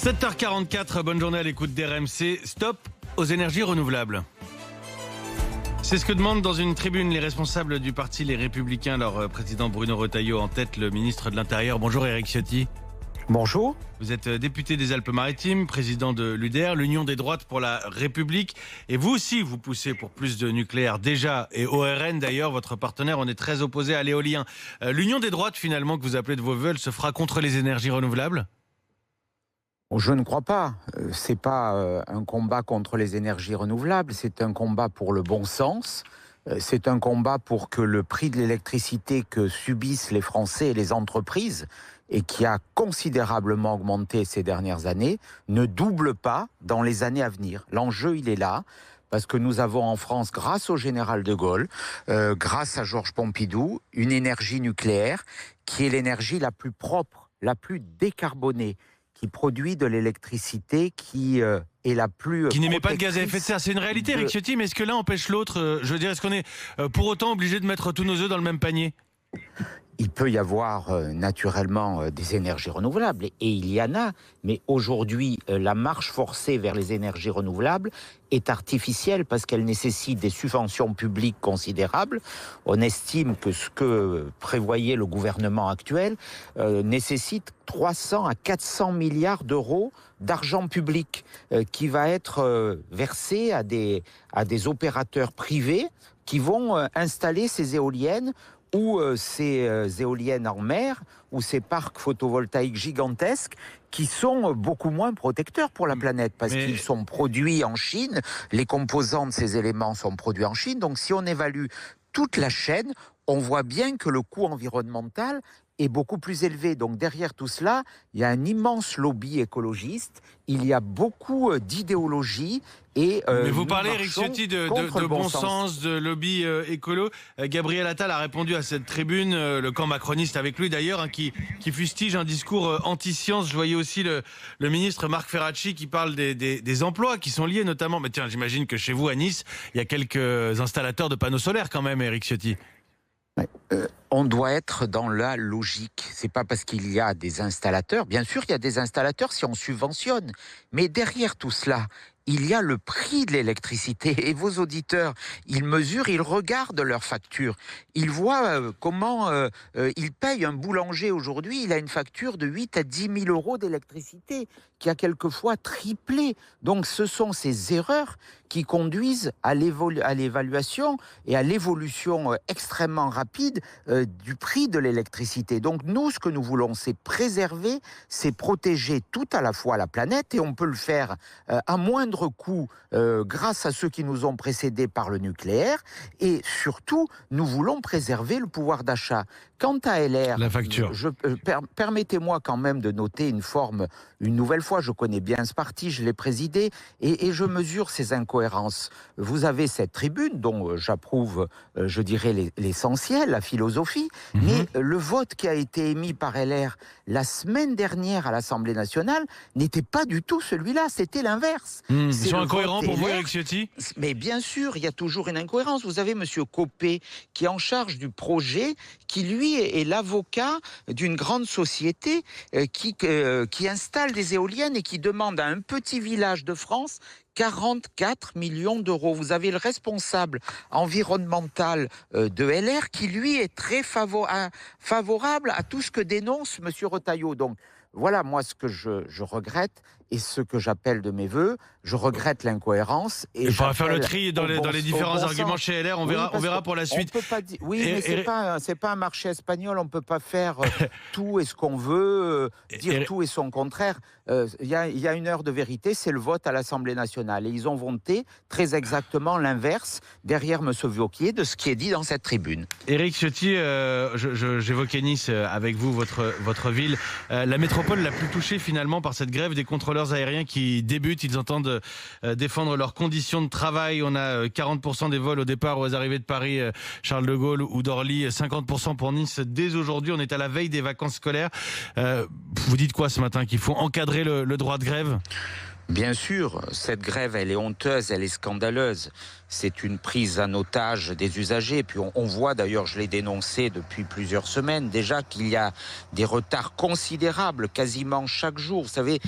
7h44, bonne journée à l'écoute d'RMC. Stop aux énergies renouvelables. C'est ce que demandent dans une tribune les responsables du parti Les Républicains, leur président Bruno Retailleau en tête, le ministre de l'Intérieur. Bonjour Éric Ciotti. Bonjour. Vous êtes député des Alpes-Maritimes, président de l'UDR, l'Union des droites pour la République. Et vous aussi, vous poussez pour plus de nucléaire déjà. Et ORN d'ailleurs, votre partenaire, on est très opposé à l'éolien. L'Union des droites finalement, que vous appelez de vos vœux, elle se fera contre les énergies renouvelables ? Je ne crois pas. C'est pas un combat contre les énergies renouvelables, c'est un combat pour le bon sens. C'est un combat pour que le prix de l'électricité que subissent les Français et les entreprises, et qui a considérablement augmenté ces dernières années, ne double pas dans les années à venir. L'enjeu, il est là, parce que nous avons en France, grâce au général de Gaulle, grâce à Georges Pompidou, une énergie nucléaire qui est l'énergie la plus propre, la plus décarbonée, qui produit de l'électricité qui est la plus... Qui n'émet pas de gaz à effet de serre. C'est une réalité, Éric Ciotti, mais est-ce que l'un empêche l'autre ? Je veux dire, est-ce qu'on est pour autant obligé de mettre tous nos œufs dans le même panier ? Il peut y avoir naturellement des énergies renouvelables, et il y en a, mais aujourd'hui, la marche forcée vers les énergies renouvelables est artificielle parce qu'elle nécessite des subventions publiques considérables. On estime que ce que prévoyait le gouvernement actuel nécessite 300 à 400 milliards d'euros d'argent public qui va être versé à des opérateurs privés qui vont installer ces éoliennes ou ces éoliennes en mer, ou ces parcs photovoltaïques gigantesques qui sont beaucoup moins protecteurs pour la planète, parce qu'ils sont produits en Chine, les composants de ces éléments sont produits en Chine, donc si on évalue toute la chaîne, on voit bien que le coût environnemental est beaucoup plus élevé. Donc derrière tout cela, il y a un immense lobby écologiste, il y a beaucoup d'idéologie. Mais vous parlez, Éric Ciotti, de bon sens, de lobby écolo. Gabriel Attal a répondu à cette tribune, le camp macroniste avec lui d'ailleurs, qui fustige un discours anti-science. Je voyais aussi le ministre Marc Ferracci qui parle des emplois qui sont liés notamment. Mais tiens, j'imagine que chez vous à Nice, il y a quelques installateurs de panneaux solaires quand même, Éric Ciotti. On doit être dans la logique. C'est pas parce qu'il y a des installateurs. Bien sûr, il y a des installateurs si on subventionne. Mais derrière tout cela, il y a le prix de l'électricité. Et vos auditeurs, ils mesurent, ils regardent leurs factures. Ils voient comment ils payent un boulanger aujourd'hui. Il a une facture de 8 à 10 000 euros d'électricité qui a quelquefois triplé. Donc ce sont ces erreurs qui conduisent à l'évaluation et à l'évolution extrêmement rapide du prix de l'électricité. Donc nous, ce que nous voulons, c'est préserver, c'est protéger tout à la fois la planète, et on peut le faire à moindre coût grâce à ceux qui nous ont précédés par le nucléaire, et surtout, nous voulons préserver le pouvoir d'achat. Quant à LR, la facture. Permettez-moi quand même de noter une nouvelle fois, je connais bien ce parti, je l'ai présidé, et je mesure ces incohérences. Vous avez cette tribune dont j'approuve, je dirais, l'essentiel, la philosophie, mais le vote qui a été émis par LR la semaine dernière à l'Assemblée nationale n'était pas du tout celui-là, c'était l'inverse. Ils sont incohérents pour vous, Éric Ciotti ? Mais bien sûr, il y a toujours une incohérence. Vous avez M. Copé qui est en charge du projet, qui lui est l'avocat d'une grande société qui installe des éoliennes et qui demande à un petit village de France 44 millions d'euros. Vous avez le responsable environnemental de LR qui, lui, est très favorable à tout ce que dénonce M. Retailleau. Donc, voilà, moi, ce que je regrette et ce que j'appelle de mes voeux. Je regrette l'incohérence. Il faudra faire le tri dans les différents arguments chez LR. On verra pour la suite. On peut pas mais c'est pas un marché espagnol. On peut pas faire tout et ce qu'on veut, dire tout et son contraire. Il y a une heure de vérité, c'est le vote à l'Assemblée nationale. Et ils ont voté très exactement l'inverse, derrière M. Wauquiez, de ce qui est dit dans cette tribune. Éric Ciotti, j'évoquais Nice avec vous, votre ville. La métropole la plus touchée finalement par cette grève des contrôleurs aériens qui débutent. Ils entendent défendre leurs conditions de travail. On a 40% des vols au départ ou aux arrivées de Paris, Charles de Gaulle ou d'Orly, 50% pour Nice. Dès aujourd'hui, on est à la veille des vacances scolaires. Vous dites quoi ce matin ? Qu'il faut encadrer le droit de grève ? Bien sûr, cette grève, elle est honteuse, elle est scandaleuse. c'est une prise en otage des usagers. Et puis on voit d'ailleurs, je l'ai dénoncé depuis plusieurs semaines déjà, qu'il y a des retards considérables quasiment chaque jour. Vous savez,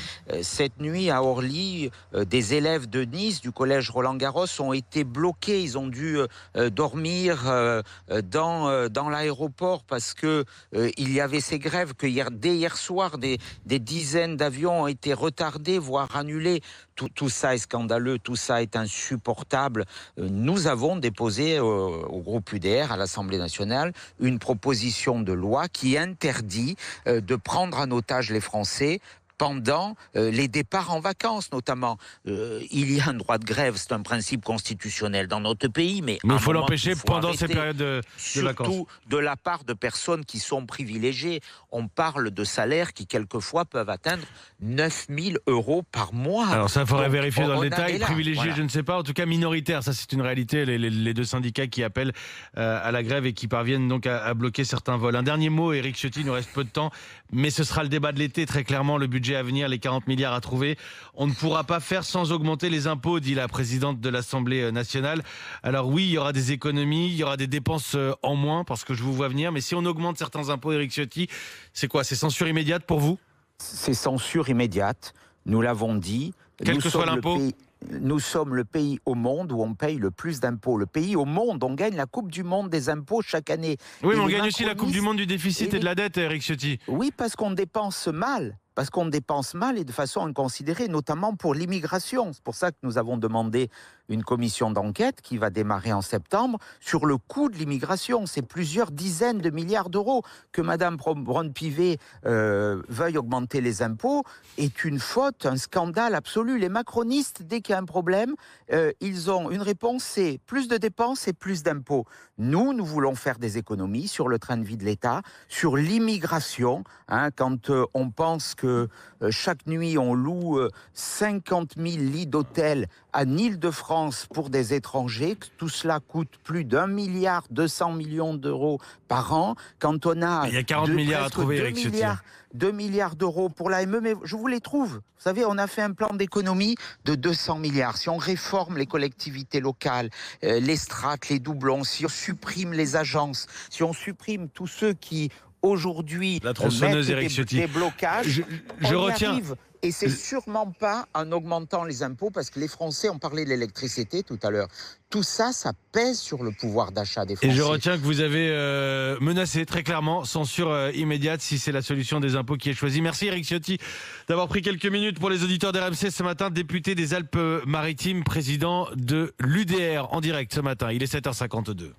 cette nuit à Orly, des élèves de Nice, du collège Roland-Garros, ont été bloqués. Ils ont dû dormir dans l'aéroport parce que il y avait ces grèves, que dès hier soir, des dizaines d'avions ont été retardés, voire annulés. Tout ça est scandaleux, tout ça est insupportable. Nous avons déposé au groupe UDR, à l'Assemblée nationale, une proposition de loi qui interdit de prendre en otage les Français pendant les départs en vacances, notamment. Il y a un droit de grève, c'est un principe constitutionnel dans notre pays, mais il faut l'empêcher pendant ces périodes de vacances. Surtout de la part de personnes qui sont privilégiées. On parle de salaires qui, quelquefois, peuvent atteindre 9 000 € par mois. Alors ça, il faudrait vérifier dans le détail. Là, Privilégié, voilà. Je ne sais pas. En tout cas, minoritaire, ça c'est une réalité. Les deux syndicats qui appellent à la grève et qui parviennent donc à bloquer certains vols. Un dernier mot, Éric Ciotti, il nous reste peu de temps, mais ce sera le débat de l'été, très clairement, le budget à venir, les 40 milliards à trouver. On ne pourra pas faire sans augmenter les impôts, dit la présidente de l'Assemblée nationale. Alors oui, il y aura des économies, il y aura des dépenses en moins, parce que je vous vois venir, mais si on augmente certains impôts, Éric Ciotti, c'est quoi? C'est censure immédiate pour vous? C'est censure immédiate, nous l'avons dit. Quel que soit l'impôt? Nous sommes le pays au monde où on paye le plus d'impôts. Le pays au monde, on gagne la Coupe du Monde des impôts chaque année. Oui, mais Et on les gagne aussi la Coupe du Monde du déficit et de la dette, Éric Ciotti. Oui, parce qu'on dépense mal. Parce qu'on dépense mal et de façon inconsidérée, notamment pour l'immigration. C'est pour ça que nous avons demandé une commission d'enquête qui va démarrer en septembre sur le coût de l'immigration. C'est plusieurs dizaines de milliards d'euros. Que Mme Braun-Pivet veuille augmenter les impôts est une faute, un scandale absolu. Les macronistes, dès qu'il y a un problème, ils ont une réponse, c'est plus de dépenses et plus d'impôts. Nous voulons faire des économies sur le train de vie de l'État, sur l'immigration. Quand on pense que chaque nuit, on loue 50 000 lits d'hôtel en Île-de-France pour des étrangers, que tout cela coûte plus d'1,2 milliard d'euros par an. Quand on a... Il y a 40 milliards à trouver, Éric Ciotti. 2 milliards d'euros pour l'AME, mais je vous les trouve. Vous savez, on a fait un plan d'économie de 200 milliards. Si on réforme les collectivités locales, les strates, les doublons, si on supprime les agences, si on supprime tous ceux qui aujourd'hui la tronçonneuse, mettent Éric Ciotti. des blocages, je on y retiens. arrive. Et c'est sûrement pas en augmentant les impôts, parce que les Français, on parlait de l'électricité tout à l'heure, tout ça, ça pèse sur le pouvoir d'achat des Français. Et je retiens que vous avez menacé très clairement censure immédiate si c'est la solution des impôts qui est choisie. Merci Éric Ciotti d'avoir pris quelques minutes pour les auditeurs d'RMC ce matin. Député des Alpes-Maritimes, président de l'UDR en direct ce matin. Il est 7h52.